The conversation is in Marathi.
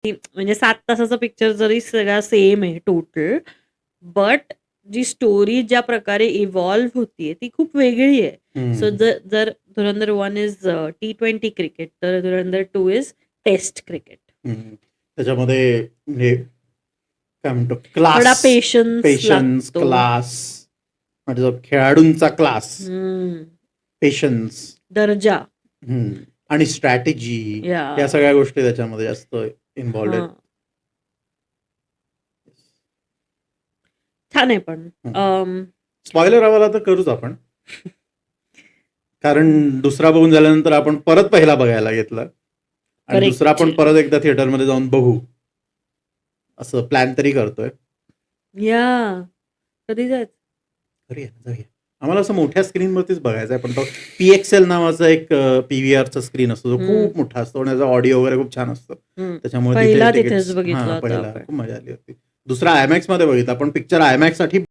म्हणजे 7 तासाचा पिक्चर जरी सगळा सेम आहे टोटल, बट जी स्टोरी ज्या प्रकारे इव्हॉल्व्ह होतीये ती खूप वेगळी आहे. सो जर धुरंधर 1 इज T20 क्रिकेट, तर धुरंधर 2 इज टेस्ट क्रिकेट. त्याच्यामध्ये म्हणजे काय म्हणतो थोडा क्लास, पेशन्स पेशन्स, लागतो. क्लास म्हणजे जो खेळाडूंचा क्लास, हम्म. पेशन्स दर्जा. आणि स्ट्रॅटेजी, या या सगळ्या गोष्टी त्याच्यामध्ये जास्त इन्व्हॉल्ड आहेत. हा. छान आहे पण स्पॉइलर हवाला तर करूच आपण, कारण दुसरा बघून झाल्यानंतर आपण परत पहिला बघायला घेतला आणि Correct. दुसरा आपण परत एकदा थिएटरमध्ये जाऊन बघू असं प्लॅन तरी करतोय. या कधी जायचं? खरी आहे, जाऊया. आम्हाला असं मोठ्या स्क्रीनवरतीच बघायचं आहे, पण तो PXL नावाचा एक PVRचा स्क्रीन असतो, जो खूप मोठा असतो आणि त्याचा ऑडिओ वगैरे खूप छान असतं. त्याच्यामुळे पहिला तिथे तिथेच बघितला होता पहिला आपण. खूप मजा आली होती. दुसरा IMAX मध्ये बघितला, पण पिक्चर IMAX साठी